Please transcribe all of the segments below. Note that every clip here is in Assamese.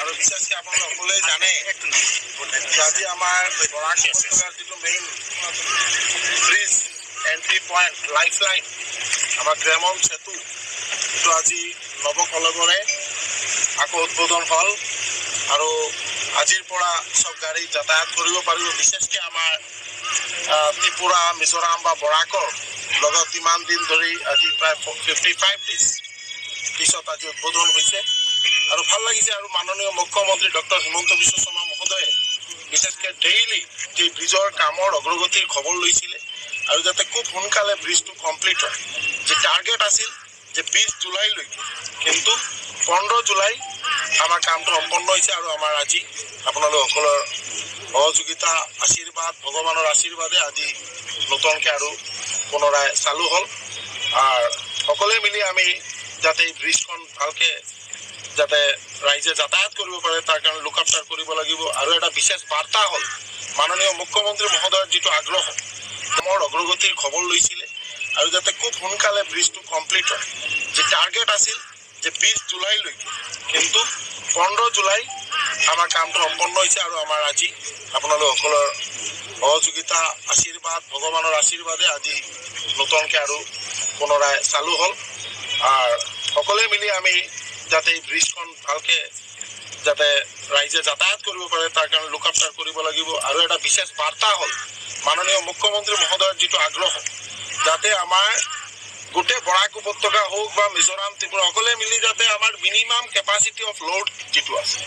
আৰু বিশেষকৈ আপোনালোকে সকলোৱে জানে আজি আমাৰ বৰাক উপত্যকাৰ যিটো main bridge entry point life line আমাৰ গ্ৰামন সেতু এইটো আজি নৱকলবৰে আকৌ উদ্বোধন হ'ল আৰু আজিৰ পৰা সব গাড়ী যাতায়াত কৰিব পাৰিব। বিশেষকৈ আমাৰ ত্ৰিপুৰা মিজোৰাম বা বৰাকৰ লগত ইমান দিন ধৰি আজি প্ৰায় 55 ডেজ পিছত আজি উদ্বোধন হৈছে আৰু ভাল লাগিছে। আৰু মাননীয় মুখ্যমন্ত্ৰী ডক্টৰ হিমন্ত বিশ্ব শৰ্মা মহোদয়ে বিশেষকৈ ডেইলি যে ব্ৰিজৰ কামৰ অগ্ৰগতিৰ খবৰ লৈছিলে আৰু যাতে খুব সোনকালে ব্ৰিজটো কমপ্লিট হয়। যে টাৰ্গেট আছিল যে 20 জুলাইলৈকে, কিন্তু 15 জুলাই আমাৰ কামটো সম্পন্ন হৈছে আৰু আমাৰ আজি আপোনালোক সকলৰ সহযোগিতা আশীৰ্বাদ ভগৱানৰ আশীৰ্বাদে আজি নতুনকৈ আৰু পুনৰাই চালু হ'ল। আৰু সকলোৱে মিলি আমি যাতে এই ব্ৰিজখন ভালকৈ যাতে ৰাইজে যাতায়াত কৰিব পাৰে তাৰ কাৰণে লুক আফটাৰ কৰিব লাগিব। আৰু এটা বিশেষ বাৰ্তা হ'ল মাননীয় মুখ্যমন্ত্ৰী মহোদয়ৰ যিটো আগ্ৰহ কামৰ অগ্ৰগতিৰ খবৰ লৈছিলে আৰু যাতে খুব সোনকালে ব্ৰিজটো কমপ্লিট হয়। যে টাৰ্গেট আছিল যে 20 জুলাইলৈকে, কিন্তু 15 জুলাই আমাৰ কামটো সম্পন্ন হৈছে আৰু আমাৰ আজি আপোনালোক সকলৰ সহযোগিতা আশীৰ্বাদ ভগৱানৰ আশীৰ্বাদে আজি নতুনকৈ আৰু পুনৰাই চালু হ'ল। আৰু সকলোৱে মিলি আমি যাতে এই ব্ৰিজখন ভালকৈ যাতে ৰাইজে যাতায়াত কৰিব পাৰে তাৰ কাৰণে লুক আফটাৰ কৰিব লাগিব। আৰু এটা বিশেষ বাৰ্তা হ'ল মাননীয় মুখ্যমন্ত্ৰী মহোদয়ৰ যিটো আগ্ৰহ যাতে আমাৰ গোটেই বৰাক উপত্যকা হওক বা মিজোৰাম ত্ৰিপুৰা সকলোৱে মিলি যাতে আমাৰ মিনিমাম কেপাচিটি অফ লোড যিটো আছে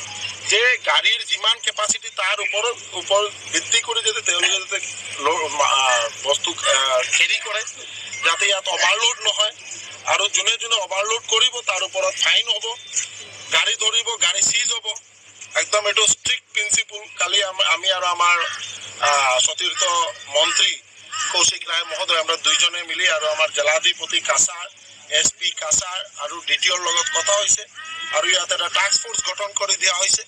যে গাড়ীৰ যিমান কেপাচিটি তাৰ ওপৰত ভিত্তি কৰি যাতে তেওঁলোকে যাতে বস্তু কেৰি কৰে যাতে ইয়াত অভাৰলোড নহয়। আৰু যোনে যোনে অভাৰলোড কৰিব তাৰ ওপৰত ফাইন হ'ব, গাড়ী ধৰিব, গাড়ী চিজ হ'ব। একদম এইটো ষ্ট্ৰিক্ট প্ৰিন্সিপল। কালি আমি আৰু আমাৰ সতীৰ্থ মন্ত্ৰী কৌশিক ৰায় মহোদয় আমৰা দুইজনে মিলি আৰু আমাৰ জেলাধিপতি কাছাৰ SP কাছাৰ আৰু DTOৰ লগত কথা হৈছে আৰু ইয়াত এটা টাস্ক ফোৰ্স গঠন কৰি দিয়া হৈছে।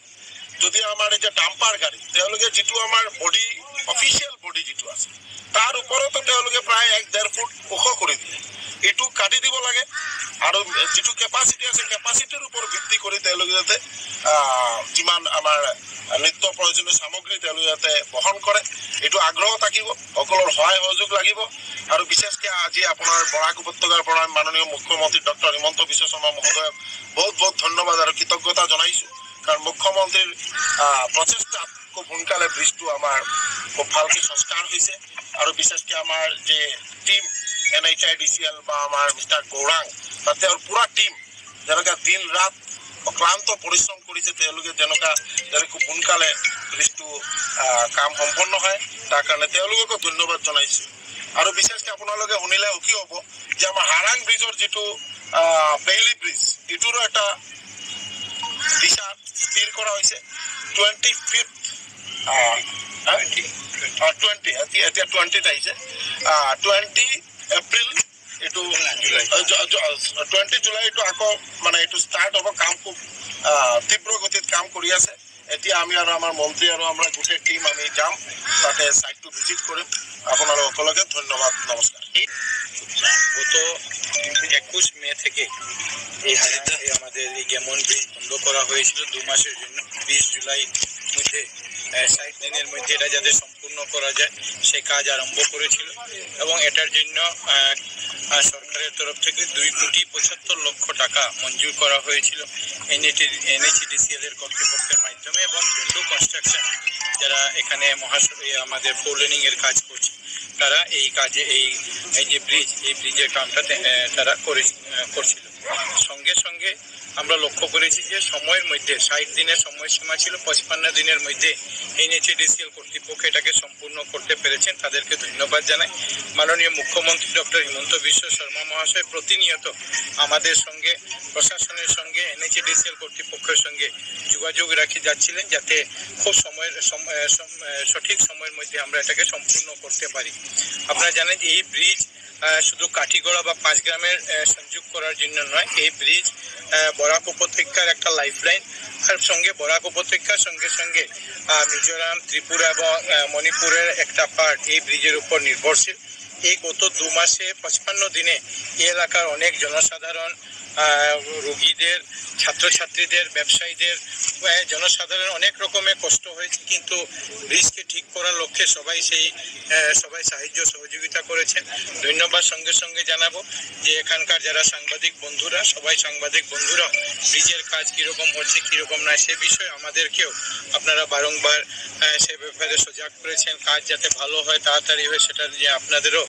যদি আমাৰ এই যে ডাম্পাৰ গাড়ী তেওঁলোকে যিটো আমাৰ বডি অফিচিয়েল বডি যিটো আছে তাৰ ওপৰতো তেওঁলোকে প্ৰায় 1-1.5 ফুট ওখ কৰি দিয়ে, এইটো কাটি দিব লাগে। আৰু যিটো কেপাচিটি আছে কেপাচিটিৰ ওপৰত ভিত্তি কৰি তেওঁলোকে যাতে যিমান আমাৰ নিত্য প্ৰয়োজনীয় সামগ্ৰী তেওঁলোকে যাতে বহন কৰে এইটো আগ্ৰহ থাকিব, সকলৰ সহায় সহযোগ লাগিব। আৰু বিশেষকৈ আজি আপোনাৰ বৰাক উপত্যকাৰ পৰা মাননীয় মুখ্যমন্ত্ৰী ডক্টৰ হিমন্ত বিশ্ব শৰ্মা মহোদয়ক বহুত বহুত ধন্যবাদ আৰু কৃতজ্ঞতা জনাইছোঁ। কাৰণ মুখ্যমন্ত্ৰীৰ প্ৰচেষ্টাত খুব সোনকালে ব্ৰিজটো আমাৰ খুব ভালকৈ সংস্কাৰ হৈছে। আৰু বিশেষকৈ আমাৰ যে টিম NHIDCL বা আমাৰ মিষ্টাৰ গৌৰাং বা তেওঁৰ পুৰা টিম যেনেকৈ দিন ৰাত অক্লান্ত পৰিশ্ৰম কৰিছে তেওঁলোকে যেনেকৈ খুব সোনকালে ব্ৰিজটো কাম সম্পন্ন হয় তাৰ কাৰণে তেওঁলোককো ধন্যবাদ জনাইছোঁ। আৰু বিশেষকৈ আপোনালোকে শুনিলে সুখী হ'ব যে আমাৰ হাৰাং ব্ৰিজৰ যিটো বেইলি ব্ৰিজ এইটোৰো এটা দিশা স্থিৰ কৰা হৈছে 25th এতিয়া 20ত আহিছে 20 এপ্ৰিল এইটো 20 জুলাই এইটো আকৌ মানে এইটো ষ্টাৰ্ট হ'ব। কাম খুব তীব্ৰ গতিত কাম কৰি আছে। এতিয়া আমি আৰু আমাৰ মন্ত্ৰী আৰু আমাৰ গোটেই টিম আমি যাম তাতে সাইটটো ভিজিট কৰিম। আপোনালোক সকলকে ধন্যবাদ, নমস্কার। গত 21 মে থেকে আমাদের এই গেমন ব্রিজ বন্ধ করা হয়েছিল 2 মাসের জন্য। 20 জুলাই মধ্যে 60 দিনের মধ্যে এটা যাতে সম্পূর্ণ করা যায় সে কাজ আরম্ভ করেছিল এবং এটার জন্য সরকারের তরফ থেকে 2,75,00,000 টাকা মঞ্জুর করা হয়েছিল NHDCL এর কর্তৃপক্ষের মাধ্যমে এবং বিন্দু কনস্ট্রাকশন যারা এখানে আমাদের ফোর লেনিং এর কাজ করছে তারা এই কাজে এই যে ব্রিজ এই ব্রিজের কামটা তারা করছিল। সঙ্গে সঙ্গে আমরা লক্ষ্য করেছি যে সময়ের মধ্যে 60 দিনের সময়সীমা ছিল, 55 দিনের মধ্যে NHDCL কর্তৃপক্ষ এটাকে সম্পূর্ণ করতে পেরেছেন, তাদেরকে ধন্যবাদ জানাই। মাননীয় মুখ্যমন্ত্রী ডক্টর হিমন্ত বিশ্ব শর্মা মহাশয় প্রতিনিয়ত আমাদের সঙ্গে প্রশাসনের সঙ্গে NHDCL কর্তৃপক্ষের সঙ্গে যোগাযোগ রাখে যাচ্ছিলেন যাতে খুব সঠিক সময়ের মধ্যে আমরা এটাকে সম্পূর্ণ করতে পারি। আপনারা জানেন যে এই ব্রিজ শুধু কাঠিগড়া বা 5 গ্রামের সংযোগ করার জন্য নয়, এই ব্রিজ বরাক উপত্যকার একটা লাইফলাইন। আর সঙ্গে বরাক উপত্যকার সঙ্গে সঙ্গে মিজোরাম ত্রিপুরা এবং মণিপুরের একটা পার্ট এই ব্রিজের উপর নির্ভরশীল। এই গত 2 মাসে 55 দিনে এই এলাকার অনেক জনসাধারণ, রোগীদের, ছাত্রছাত্রীদের, ব্যবসায়ীদের, জনসাধারণ অনেক রকমের কষ্ট হয়েছে, কিন্তু ব্রিজকে ঠিক করার লক্ষ্যে সবাই সাহায্য সহযোগিতা করেছেন। ধন্যবাদ। সঙ্গে সঙ্গে জানাবো যে এখানকার যারা সাংবাদিক বন্ধুরা, সাংবাদিক বন্ধুরা ব্রিজের কাজ কিরকম হচ্ছে কিরকম না সে বিষয়ে আমাদেরকেও আপনারা বারংবার সে ব্যাপারে সজাগ করেছেন। কাজ যাতে ভালো হয়, তাড়াতাড়ি হয়, সেটা নিয়ে আপনাদেরও